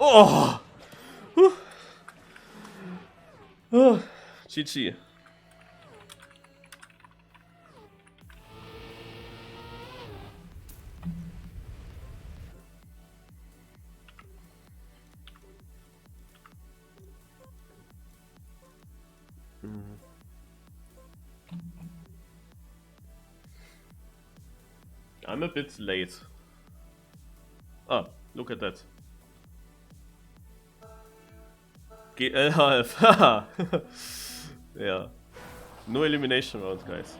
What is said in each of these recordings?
Oh! Oh, GG. I'm a bit late. Ah, look at that. GL half. Yeah. No elimination round, guys.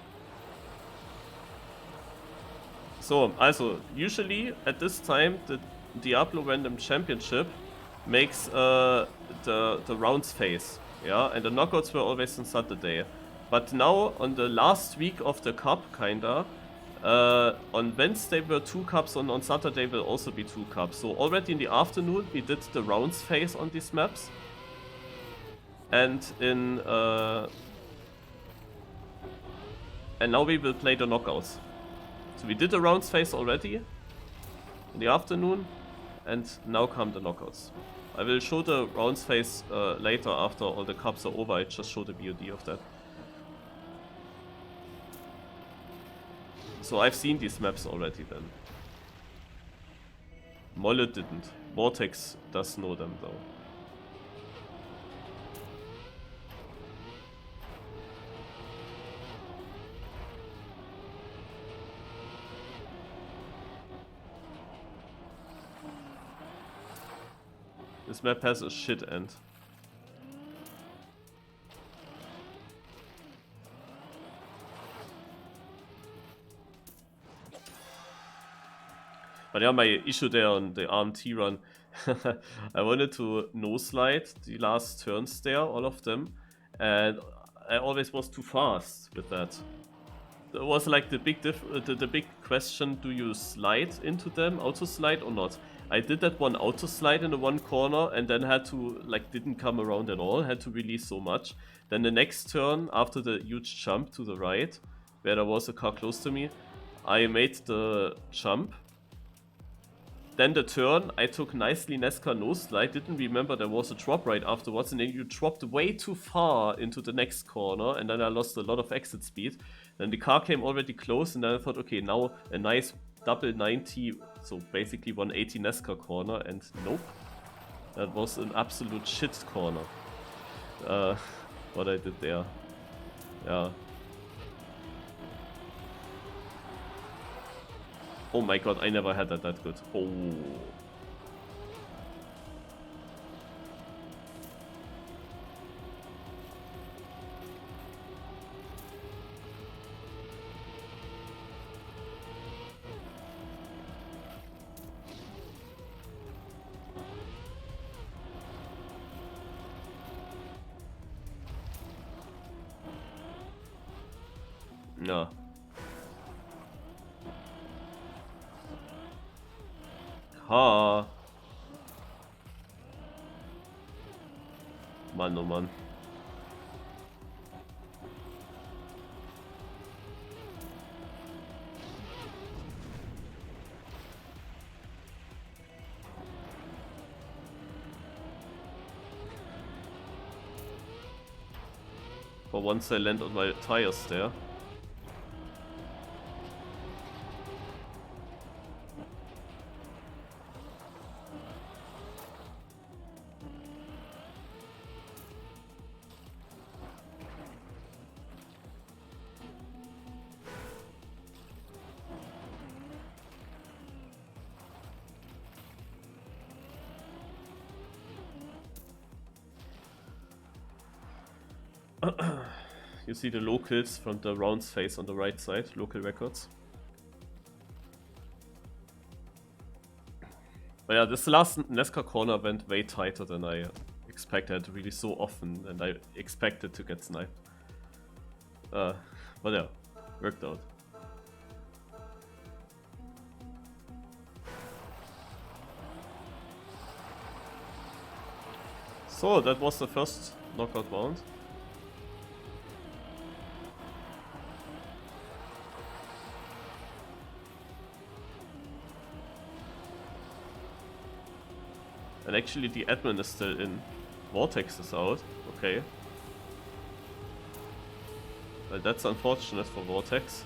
So, also, usually at this time, the Diablo Random Championship makes the rounds phase. Yeah, and the knockouts were always on Saturday. But now, on the last week of the cup, kinda, on Wednesday were 2 cups, and on Saturday will also be 2 cups. So already in the afternoon, we did the rounds phase on these maps. And and now we will play the knockouts. So we did the rounds phase already in the afternoon, and now come the knockouts. I will show the rounds phase later after all the cups are over. I just show the VOD of that. So I've seen these maps already then. Molle didn't. Vortex does know them though. This map has a shit end. But yeah, my issue there on the RMT run, I wanted to no-slide the last turns there, all of them, and I always was too fast with that. It was like the big question: do you slide into them, auto slide or not? I did that one auto slide in the one corner, and then had to didn't come around at all. Had to release so much. Then the next turn, after the huge jump to the right, where there was a car close to me, I made the jump. Then the turn, I took nicely NASCAR no slide, didn't remember there was a drop right afterwards, and then you dropped way too far into the next corner, and then I lost a lot of exit speed. Then the car came already close, and then I thought, okay, now a nice double 90, so basically 180 NASCAR corner, and nope. That was an absolute shit corner. What I did there. Yeah. Oh my god, I never had that good. Oh. Ja. Ha. Mann, oh Mann. For once I land on my tires there. You see the locals from the rounds phase on the right side, local records. But yeah, this last NASCAR corner went way tighter than I expected, really so often, and I expected to get sniped. But yeah, worked out. So that was the first knockout round. And actually the admin is still in. Vortex is out. Okay. Well, that's unfortunate for Vortex.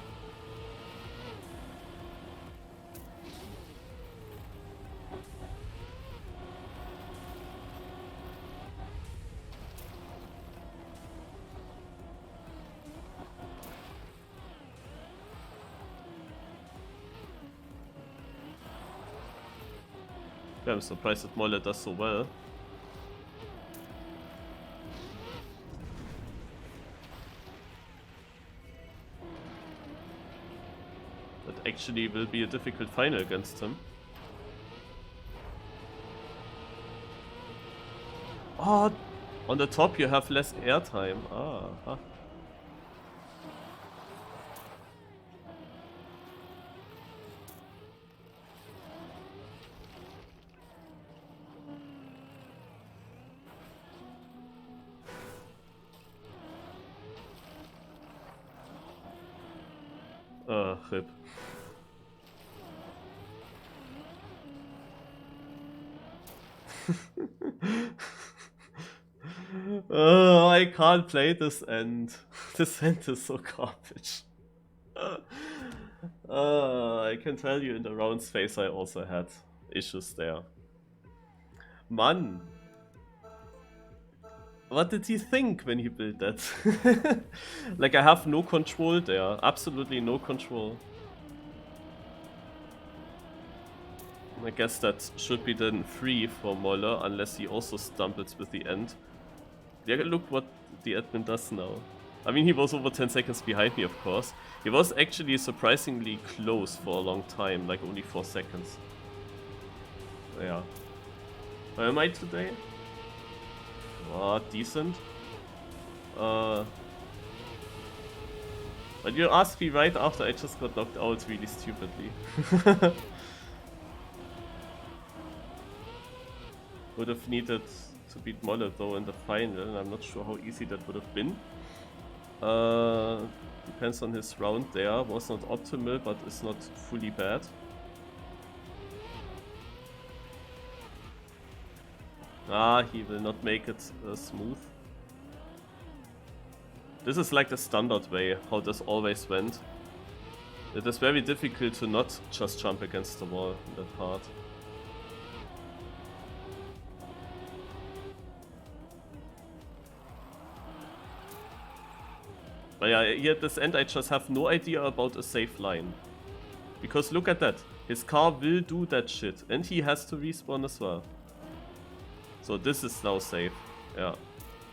Yeah, I'm surprised that Molle does so well. That actually will be a difficult final against him. Oh, on the top you have less airtime. Ah, huh. RIP. Oh, I can't play this end. This end is so garbage. I can tell you in the rounds phase I also had issues there. Man! What did he think when he built that? Like, I have no control there. Absolutely no control. I guess that should be then free for Molle, unless he also stumbles with the end. Yeah, look what the admin does now. I mean, he was over 10 seconds behind me, of course. He was actually surprisingly close for a long time, like only 4 seconds. Yeah. Where am I today? Oh, decent. But you asked me right after I just got knocked out really stupidly. Would have needed to beat Molle though in the final, and I'm not sure how easy that would have been. Depends on his round there. Was not optimal, but is not fully bad. Ah, he will not make it smooth. This is like the standard way, how this always went. It is very difficult to not just jump against the wall in that part. But yeah, here at this end I just have no idea about a safe line. Because look at that, his car will do that shit and he has to respawn as well. So this is now safe, yeah.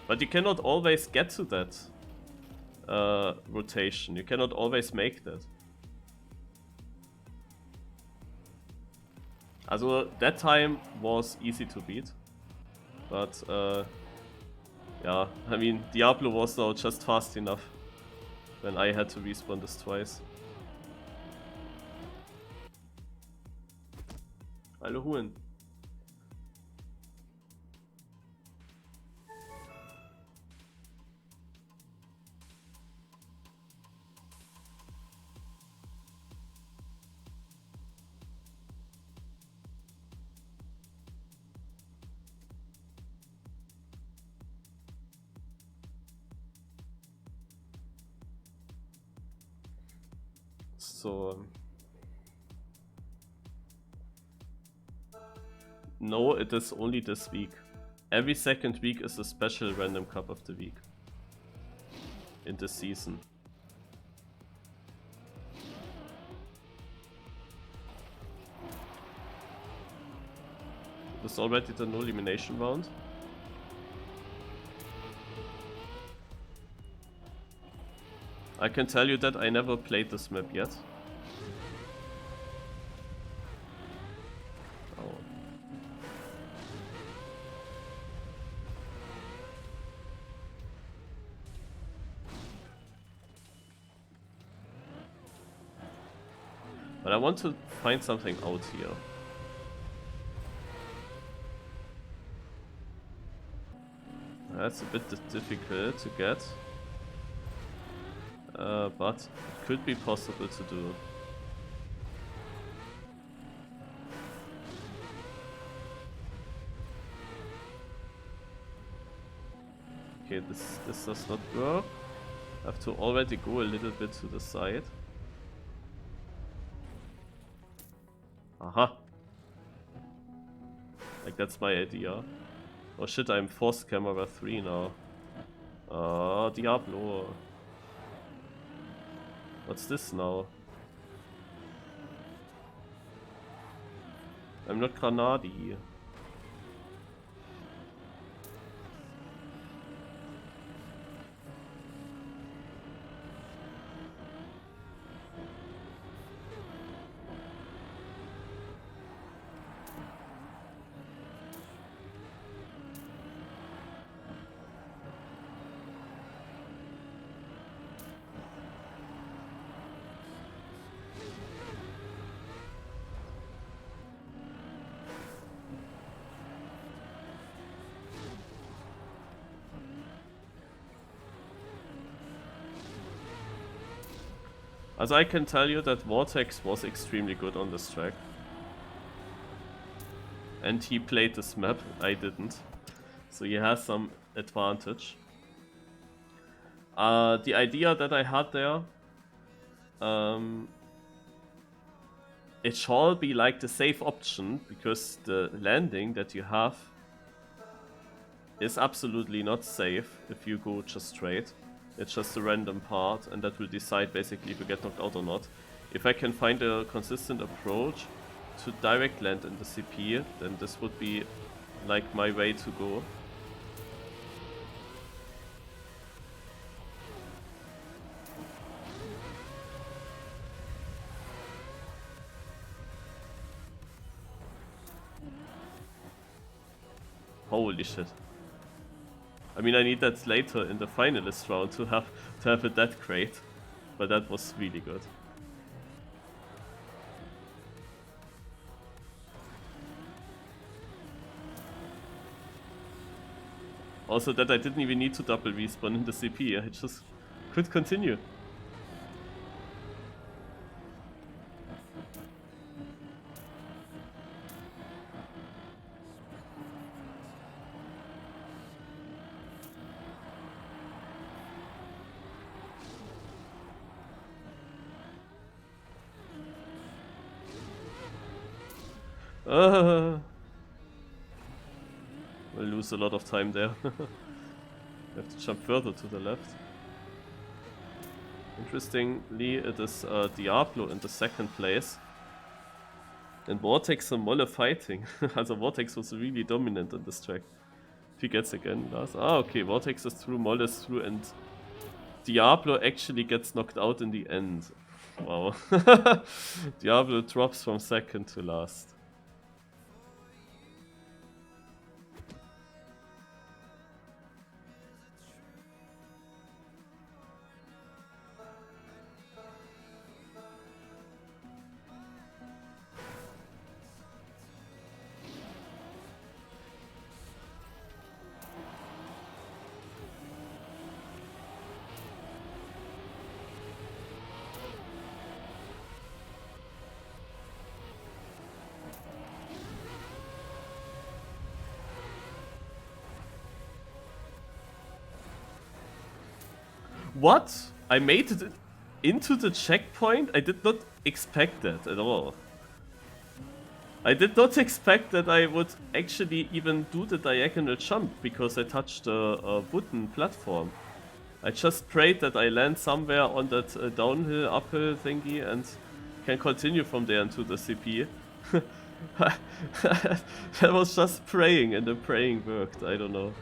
But you cannot always get to that rotation, you cannot always make that. Also that time was easy to beat. But yeah, I mean DiabloO was now just fast enough when I had to respawn this twice. Hallo Huhn. So no, it is only this week. Every second week is a special random cup of the week in this season. It was already the no elimination round. I can tell you that I never played this map yet. Oh. But I want to find something out here. That's a bit difficult to get. But it could be possible to do. Okay, this does not work. I have to already go a little bit to the side. Aha. Like, that's my idea. Oh shit, I'm forced camera 3 now. DiabloO. What's this now? I'm not Granadi. As I can tell you that Vortex was extremely good on this track. And he played this map, I didn't. So he has some advantage. The idea that I had there, it shall be like the safe option, because the landing that you have is absolutely not safe if you go just straight. It's just a random part, and that will decide basically if you get knocked out or not. If I can find a consistent approach to direct land in the CP, then this would be like my way to go. Holy shit. I mean, I need that later in the finalist round to have it that great, but that was really good. Also that I didn't even need to double respawn in the CP, I just could continue. We'll lose a lot of time there. Have to jump further to the left. Interestingly, it is DiabloO in the second place. And Vortex and Molle fighting. Also Vortex was really dominant on this track. If he gets again last. Ah, okay, Vortex is through, Molle is through, and DiabloO actually gets knocked out in the end. Wow. DiabloO drops from second to last. What? I made it into the checkpoint? I did not expect that at all. I did not expect that I would actually even do the diagonal jump because I touched a wooden platform. I just prayed that I land somewhere on that downhill, uphill thingy and can continue from there into the CP. I was just praying and the praying worked, I don't know.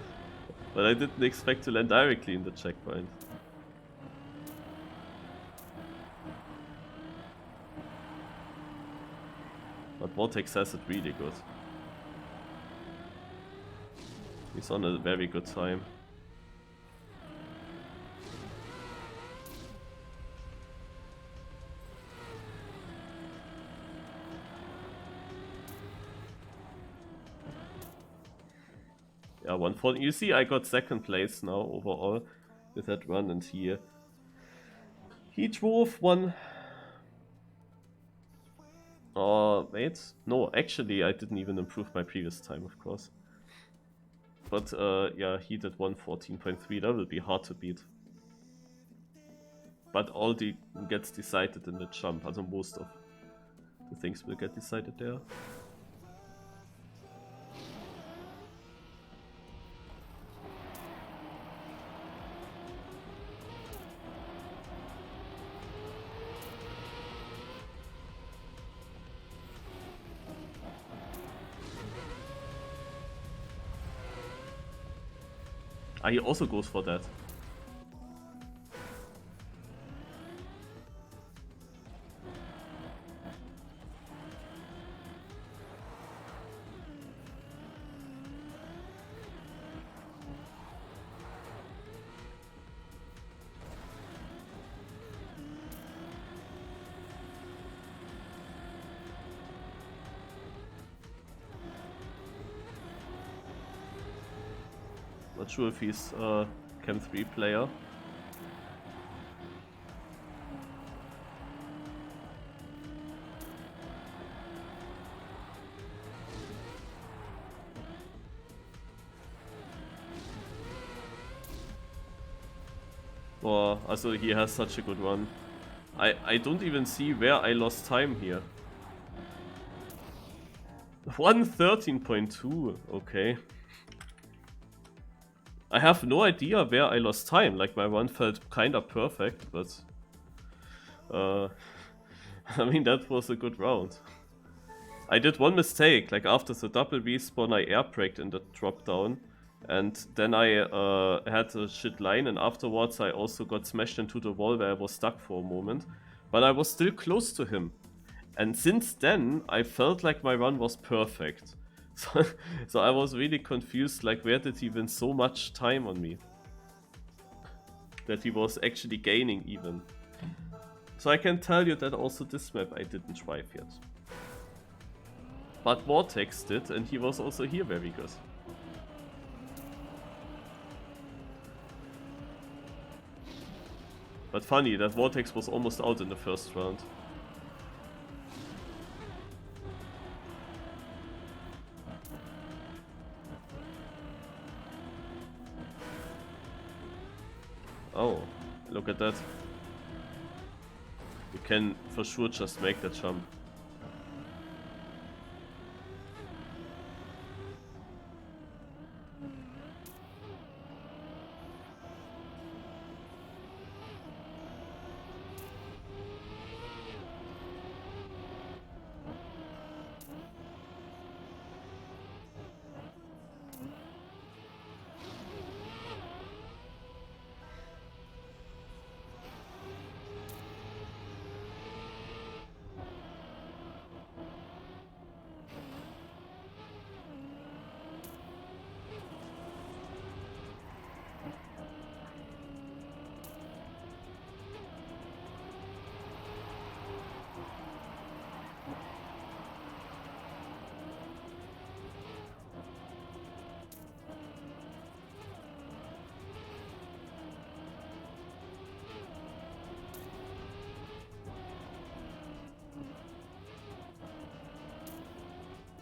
But I didn't expect to land directly in the checkpoint. But Vortex has it really good. He's on a very good time. Yeah, 140. You see, I got second place now overall with that run, and he drove one. Oh, wait. No, actually, I didn't even improve my previous time, of course. But yeah, he did 114.3. That will be hard to beat. But all gets decided in the jump. Also most of the things will get decided there. Ah, he also goes for that. Not sure if he's Chem 3 player. Or also he has such a good run. I don't even see where I lost time here. 113.2, okay. I have no idea where I lost time, like my run felt kinda perfect, but... I mean, that was a good round. I did one mistake, like after the double respawn I air braked in the drop down, and then I had a shit line, and afterwards I also got smashed into the wall where I was stuck for a moment, but I was still close to him. And since then, I felt like my run was perfect. So I was really confused, like where did he win so much time on me? That he was actually gaining even. So I can tell you that also this map I didn't drive yet. But Vortex did, and he was also here very good. But funny, that Vortex was almost out in the first round. Oh, look at that. You can for sure just make that jump.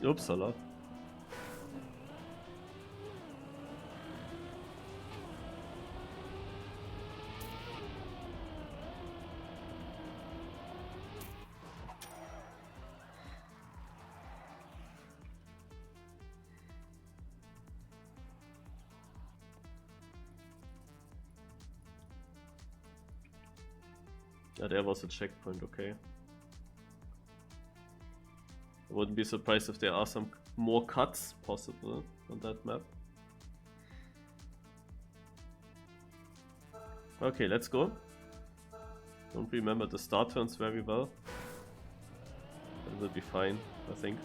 Upsala. Yeah, there was a checkpoint, okay. I wouldn't be surprised if there are some more cuts possible on that map. Okay, let's go. Don't remember the start turns very well. But it will be fine, I think.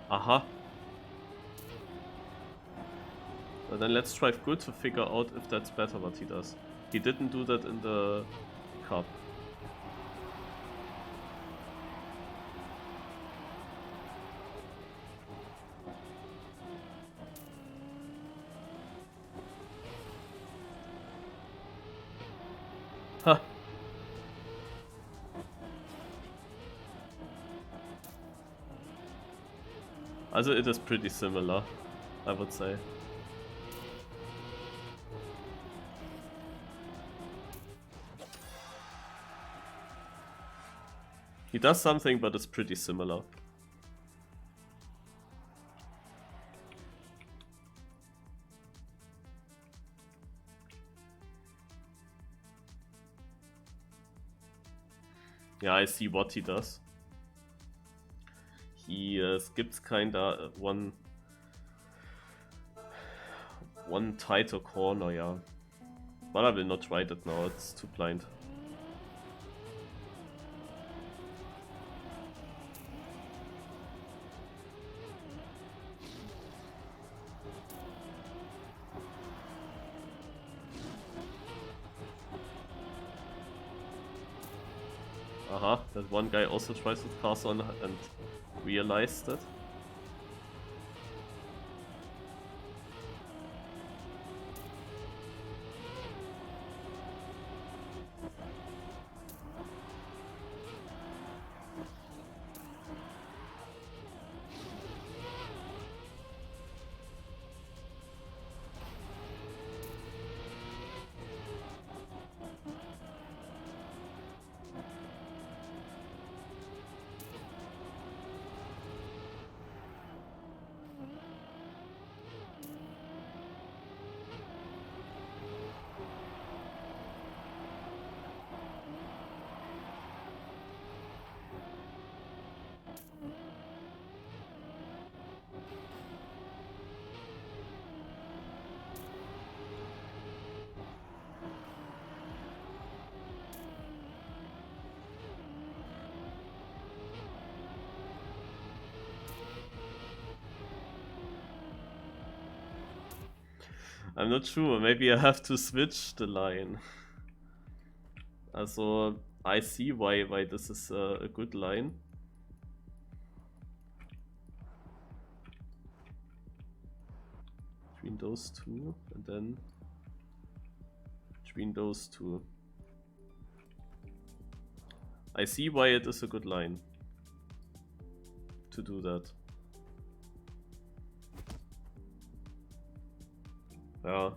Aha. Well, then let's drive good to figure out if that's better what he does. He didn't do that in the cup. Huh. Also it is pretty similar, I would say. He does something, but it's pretty similar. Yeah, I see what he does. He skips kinda one tighter corner, yeah. But I will not try that now, it's too blind. Aha, that one guy also tries with cars on and realized it. I'm not sure, maybe I have to switch the line. Also, I see why this is a good line. Between those two, and then between those two. I see why it is a good line to do that. Yeah.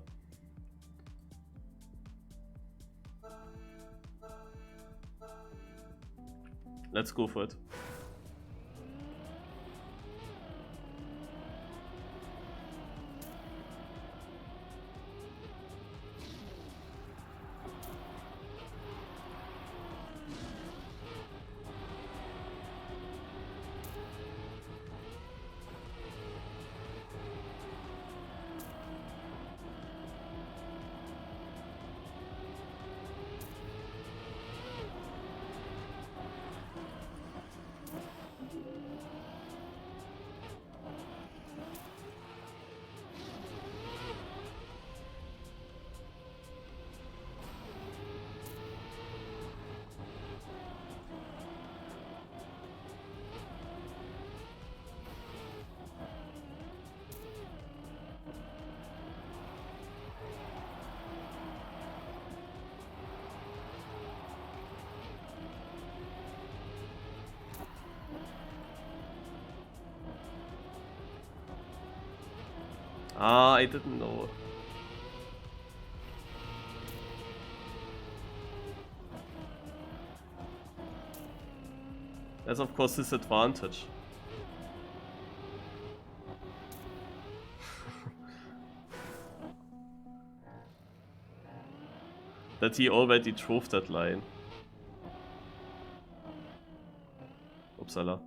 Let's go for it. Ah, I didn't know. That's of course his advantage. That he already drove that line. Upsala.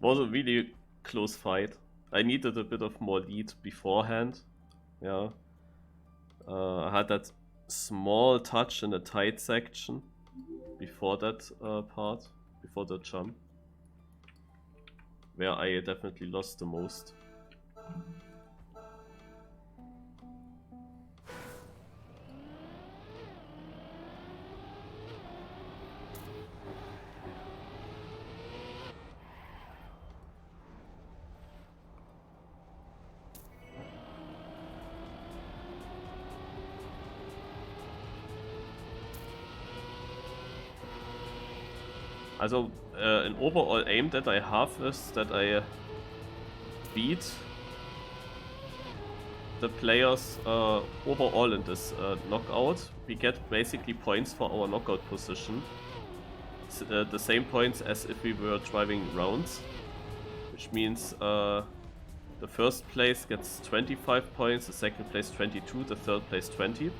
Was a really close fight. I needed a bit of more lead beforehand. Yeah. I had that small touch in the tight section before that part, before the jump, where I definitely lost the most. Also, an overall aim that I have is that I beat the players overall in this knockout. We get basically points for our knockout position. The same points as if we were driving rounds, which means the first place gets 25 points, the second place 22, the third place 20.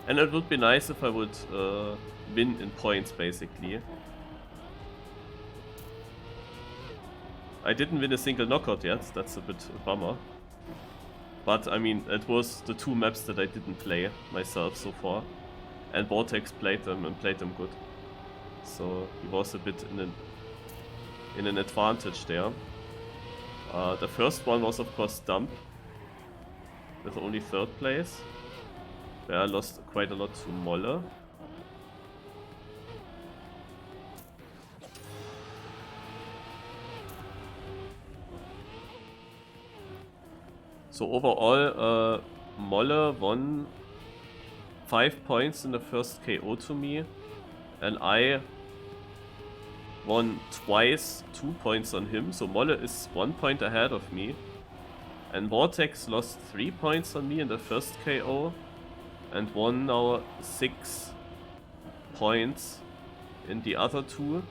And it would be nice if I would win in points, basically. I didn't win a single knockout yet, that's a bit a bummer. But I mean, it was the 2 maps that I didn't play myself so far. And Vortex played them and played them good. So he was a bit in an advantage there. The first one was of course Dump, with only 3rd place, where I lost quite a lot to Molle. So overall, Molle won 5 points in the first KO to me, and I won twice 2 points on him, so Molle is 1 point ahead of me. And Vortex lost 3 points on me in the first KO, and won now 6 points in the other 2.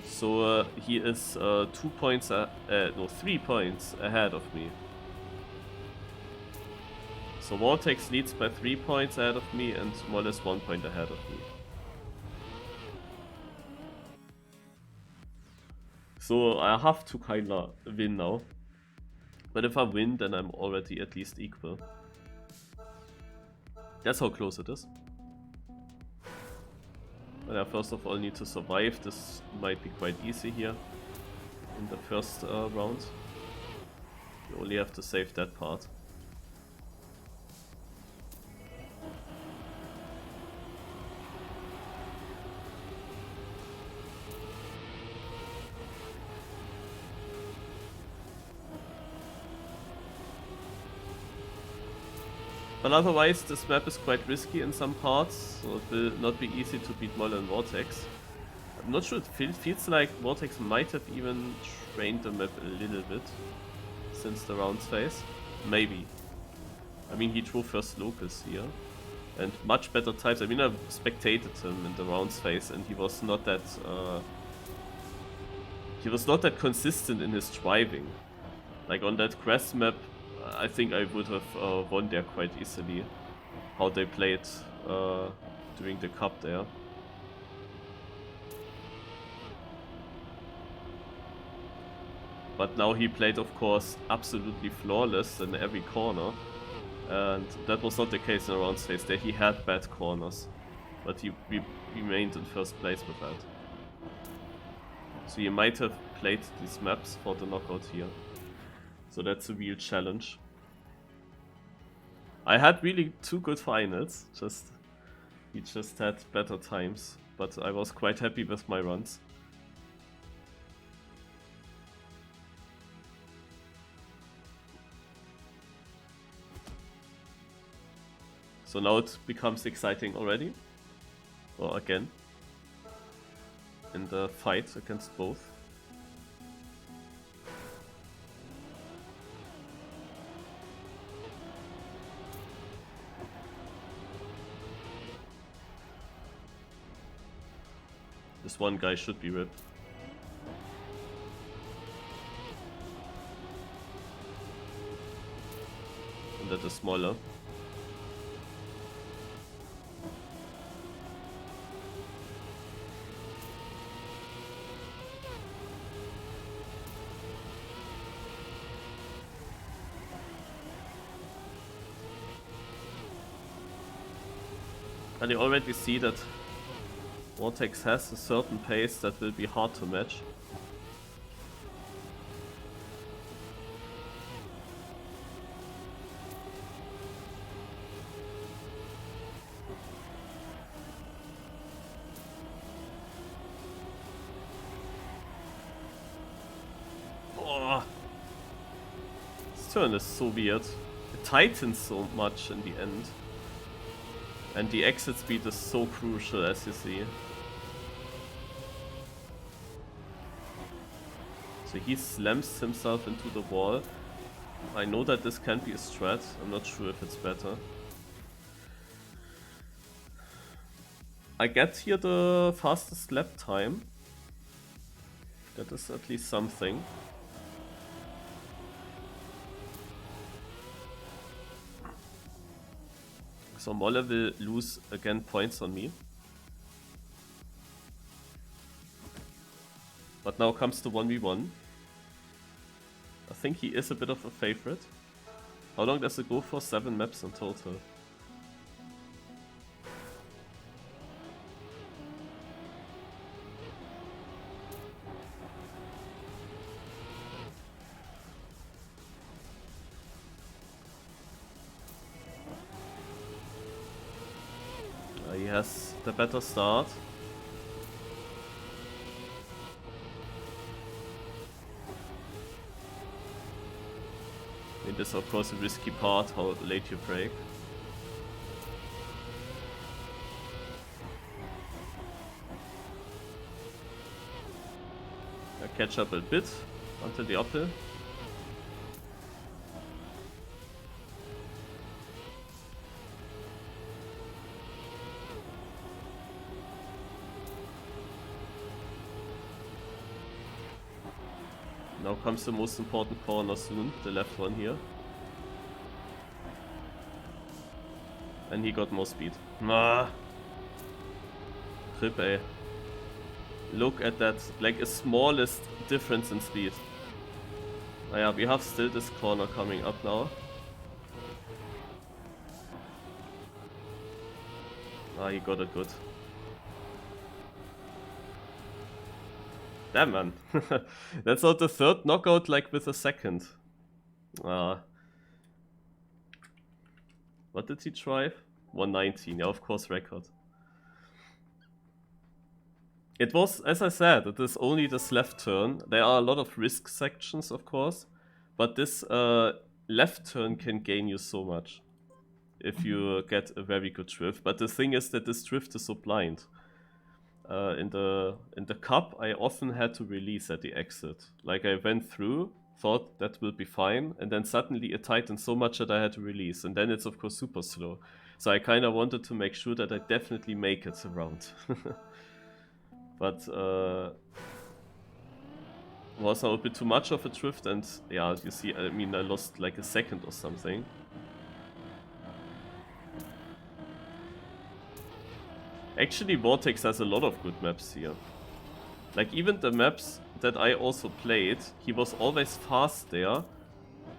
So he is 2 points, no, 3 points ahead of me. So Vortex leads by 3 points ahead of me, and Molle is 1 point ahead of me. So I have to kinda win now. But if I win, then I'm already at least equal. That's how close it is. But I first of all need to survive. This might be quite easy here in the first round. You only have to save that part. But otherwise, this map is quite risky in some parts, so it will not be easy to beat Molle and Vortex. I'm not sure, it feels like Vortex might have even trained the map a little bit since the rounds phase. Maybe. I mean, he drove first locals here, and much better times. I mean, I spectated him in the rounds phase, and he was not that consistent in his driving. Like on that grass map, I think I would have won there quite easily. How they played during the cup there. But now he played, of course, absolutely flawless in every corner. And that was not the case in the round phase. There he had bad corners. But he remained in first place with that. So he might have played these maps for the knockout here. So that's a real challenge. I had really 2 good finals, he just had better times, but I was quite happy with my runs. So now it becomes exciting already, or again, in the fight against both. This one guy should be ripped. And that is smaller. And you already see that Vortex has a certain pace that will be hard to match. Oh, this turn is so weird. It tightens so much in the end. And the exit speed is so crucial, as you see. So he slams himself into the wall. I know that this can be a strat. I'm not sure if it's better. I get here the fastest lap time. That is at least something. So Molle will lose again points on me. But now comes the 1v1. I think he is a bit of a favorite. How long does it go for? 7 maps in total. He has the better start. I mean, this is of course a risky part, how late you break. I catch up a bit until the uphill. Now comes the most important corner soon, the left one here. And he got more speed. Ah! Trip, eh. Look at that, like a smallest difference in speed. Naja, we have still this corner coming up now. Ah, he got it good. Damn, man. That's not the third knockout like with a second. What did he drive? 119, yeah, of course, record. It was, as I said, it is only this left turn. There are a lot of risk sections, of course, but this left turn can gain you so much if you get a very good drift. But the thing is that this drift is so blind. In the cup, I often had to release at the exit. Like I went through, thought that will be fine, and then suddenly it tightened so much that I had to release, and then it's of course super slow. So I kind of wanted to make sure that I definitely make it around. But was now a bit too much of a drift, and yeah, you see, I mean, I lost like a second or something. Actually, Vortex has a lot of good maps here. Like, even the maps that I also played, he was always fast there.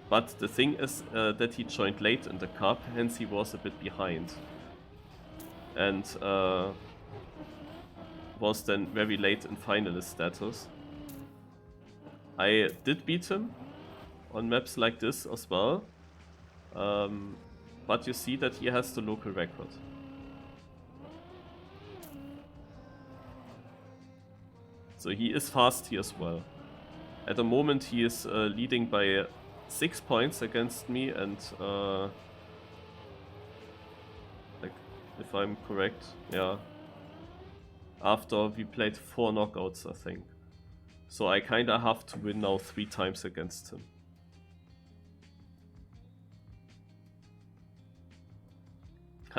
But the thing is that he joined late in the cup, hence he was a bit behind. And was then very late in finalist status. I did beat him on maps like this as well. But you see that he has the local record. So he is fast here as well. At the moment he is leading by 6 points against me, and like, if I'm correct, yeah. After we played 4 knockouts, I think. So I kinda have to win now 3 times against him.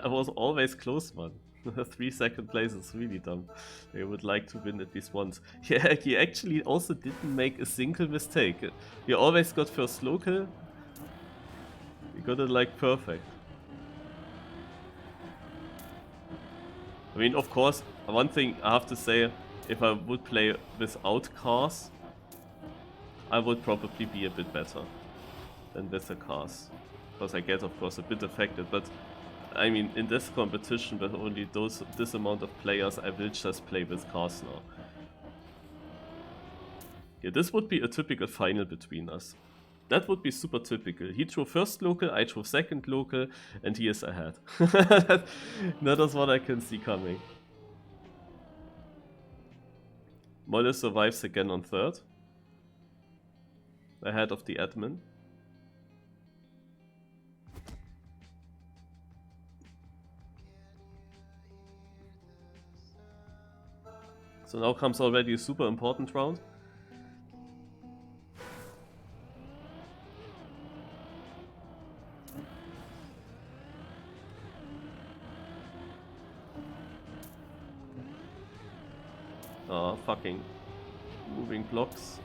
I was always close, man. 3 second place is really dumb. I would like to win at least once. Yeah, he actually also didn't make a single mistake. He always got first local. He got it like perfect. I mean, of course, one thing I have to say, if I would play without cars, I would probably be a bit better than with the cars. Because I get, of course, a bit affected, but I mean, in this competition with only this amount of players, I will just play with cars now. Yeah, this would be a typical final between us. That would be super typical. He drove first local, I drove second local, and he is ahead. That is what I can see coming. Molle survives again on third. Ahead of the admin. So now comes already a super important round. Ah, fucking moving blocks.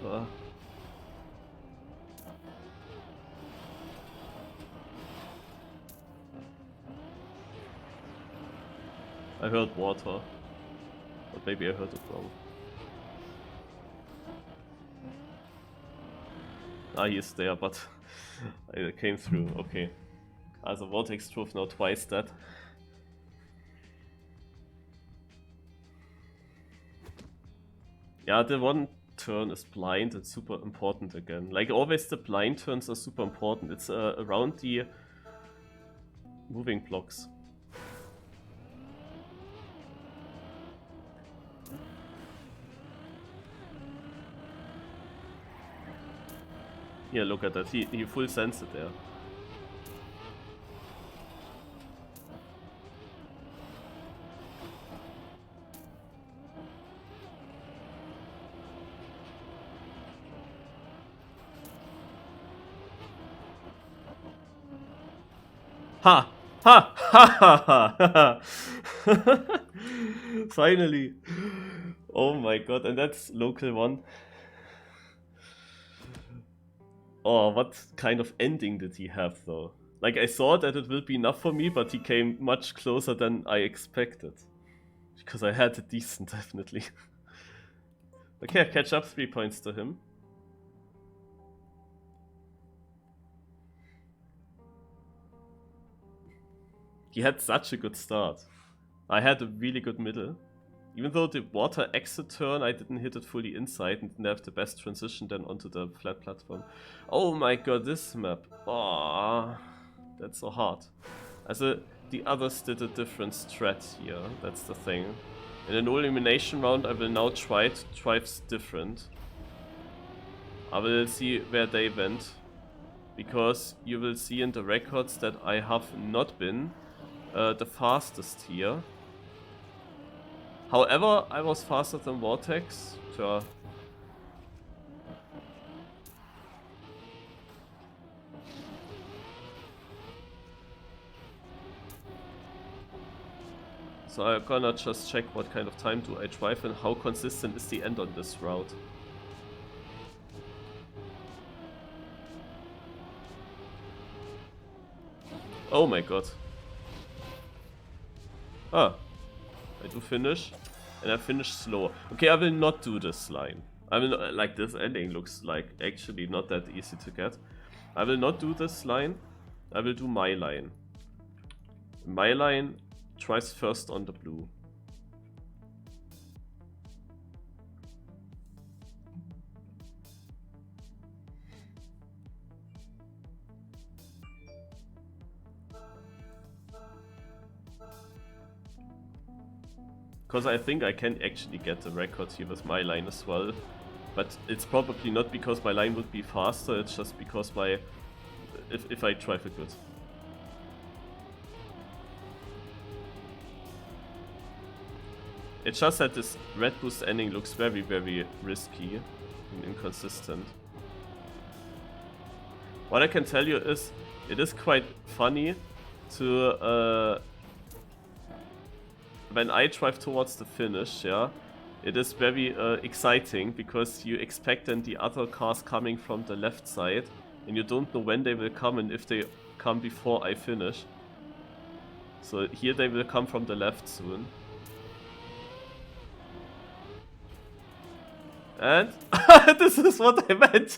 I heard water, but maybe I heard it wrong. Ah, he is there, but I came through. Okay. Also Vortex drove now twice that. Yeah, the one turn is blind. It's super important again. Like always, the blind turns are super important. It's around the moving blocks. Yeah, look at that. He full sensed it there. Ha! Ha! Ha! Ha! Ha! Finally! Oh my god, and that's local one. Oh, what kind of ending did he have though? Like, I thought that it will be enough for me, but he came much closer than I expected. Because I had it decent, definitely. Okay, I catch up 3 points to him. He had such a good start. I had a really good middle. Even though the water exit turn, I didn't hit it fully inside and didn't have the best transition then onto the flat platform. Oh my god, this map. Oh, that's so hard. Also, the others did a different strat here, that's the thing. In an elimination round, I will now try to drive different. I will see where they went. Because you will see in the records that I have not been the fastest here. However, I was faster than Vortex. Sure. So I'm gonna just check what kind of time do I drive and how consistent is the end on this route. Oh my god. Ah. I do finish, and I finish slow. Okay, I will not do this line. I will like this ending looks like actually not that easy to get. I will not do this line. I will do my line. My line tries first on the blue. Because I think I can actually get the record here with my line as well. But it's probably not because my line would be faster, it's just because my... if I drive it good. It's just that this red boost ending looks very, very risky and inconsistent. What I can tell you is, it is quite funny to... when I drive towards the finish, yeah, it is very exciting because you expect then the other cars coming from the left side and you don't know when they will come and if they come before I finish. So here they will come from the left soon. And this is what I meant!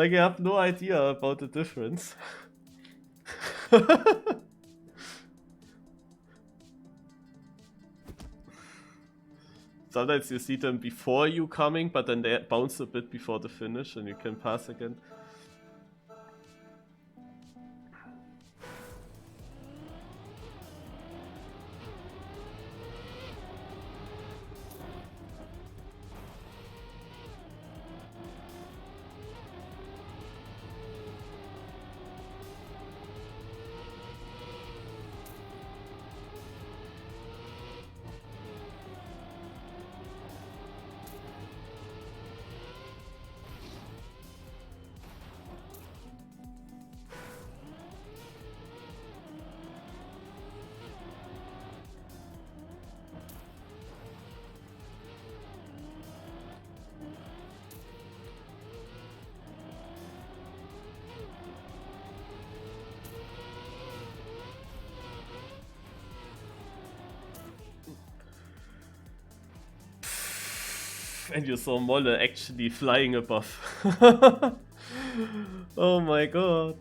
Like, I have no idea about the difference. Sometimes you see them before you coming, but then they bounce a bit before the finish and you can pass again. And you saw Molle actually flying above. Oh my god.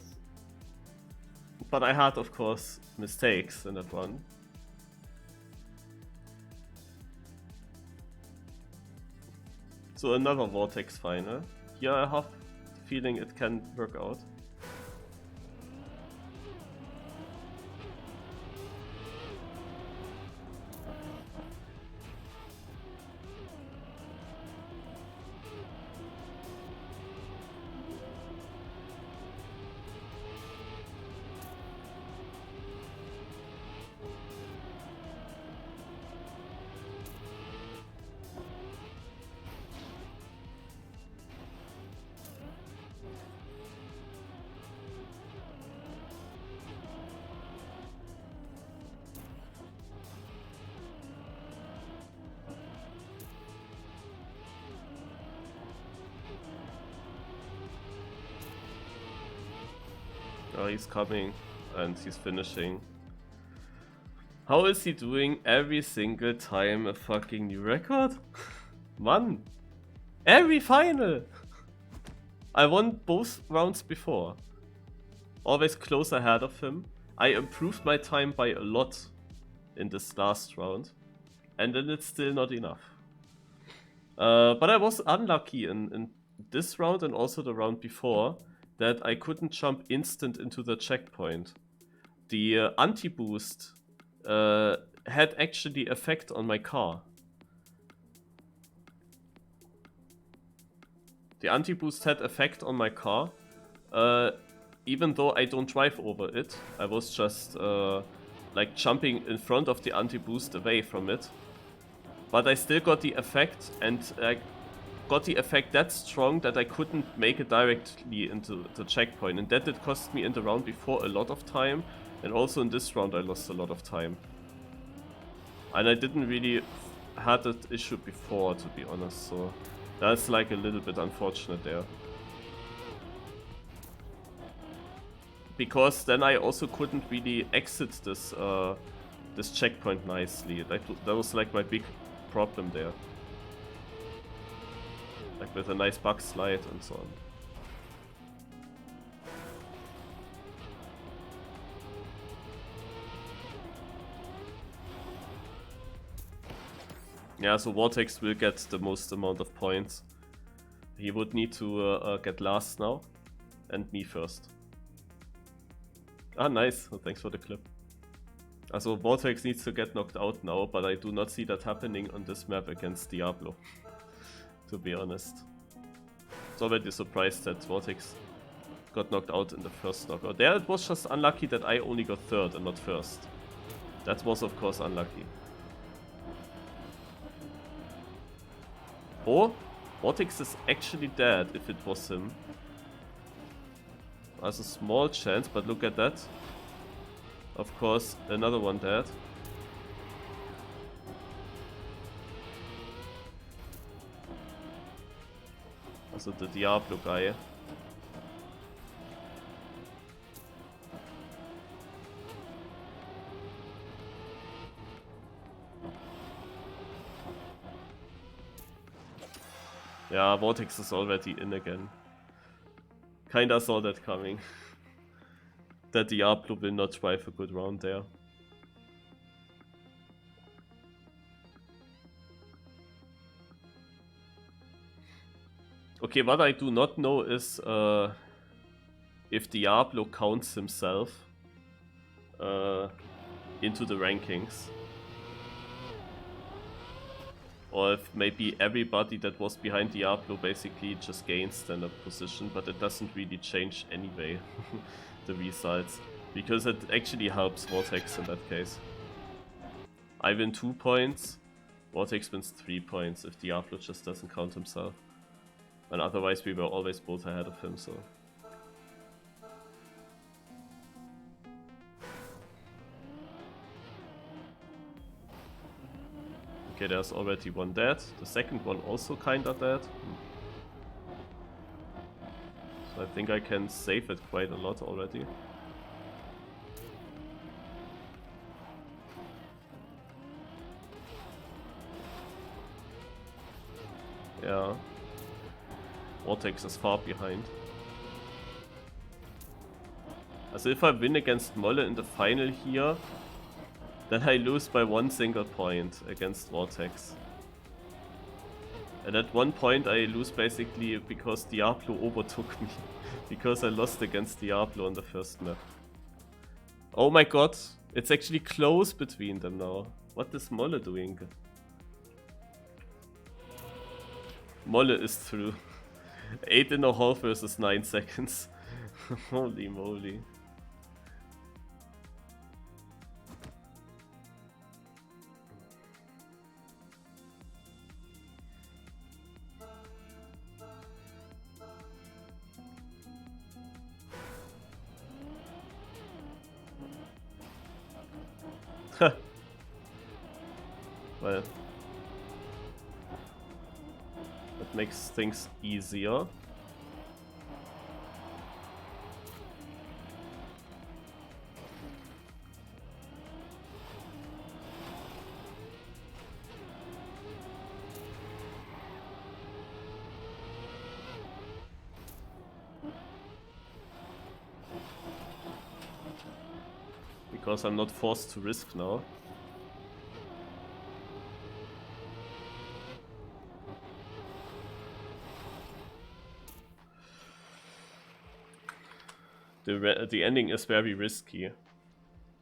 But I had, of course, mistakes in that one. So another Vortex final. Here I have the feeling it can work out. Oh, he's coming and he's finishing. How is he doing every single time a fucking new record? Man! Every final! I won both rounds before. Always close ahead of him. I improved my time by a lot in this last round. And then it's still not enough. But I was unlucky in this round and also the round before that I couldn't jump instant into the checkpoint. The anti-boost had actually effect on my car. The anti-boost had effect on my car, even though I don't drive over it. I was just like jumping in front of the anti-boost away from it. But I still got the effect, and I got the effect that strong that I couldn't make it directly into the checkpoint. And that did cost me in the round before a lot of time, and also in this round I lost a lot of time. And I didn't really had that issue before, to be honest, so that's like a little bit unfortunate there. Because then I also couldn't really exit this this checkpoint nicely. That was like my big problem there. Like with a nice bug slide and so on. Yeah, so Vortex will get the most amount of points. He would need to get last now, and me first. Ah, nice. Well, thanks for the clip. Also, Vortex needs to get knocked out now, but I do not see that happening on this map against DiabloO, to be honest. It's already surprised that Vortex got knocked out in the first knockout. There it was just unlucky that I only got third and not first. That was of course unlucky. Oh, Vortex is actually dead if it was him. There's a small chance, but look at that. Of course, another one dead. Also the DiabloO guy. Yeah, Vortex is already in again. Kinda saw that coming. That DiabloO will not drive a good round there. Okay, what I do not know is if DiabloO counts himself into the rankings. Or if maybe everybody that was behind DiabloO basically just gains then a position, but it doesn't really change anyway, the results. Because it actually helps Vortex in that case. I win 2 points, Vortex wins 3 points if DiabloO just doesn't count himself. And otherwise we were always both ahead of him, so... Okay, there's already one dead. The second one also kinda dead. So I think I can save it quite a lot already. Yeah. Vortex is far behind. Also if I win against Molle in the final here, then I lose by 1 single point against Vortex. And at 1 point I lose basically because DiabloO overtook me. Because I lost against DiabloO on the first map. Oh my god, it's actually close between them now. What is Molle doing? Molle is through. 8.5 versus 9 seconds. Holy moly. Well, that makes things easier. Because I'm not forced to risk now. The ending is very risky.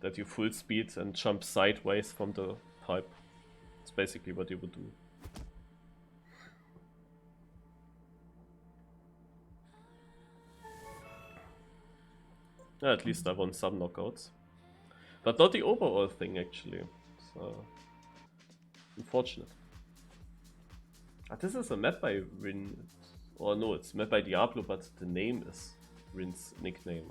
That you full speed and jump sideways from the pipe. It's basically what you would do. Yeah, at least I won some knockouts. But not the overall thing actually. So unfortunate. This is a map by Rin. Or no, it's a map by DiabloO, but the name is Rin's nickname.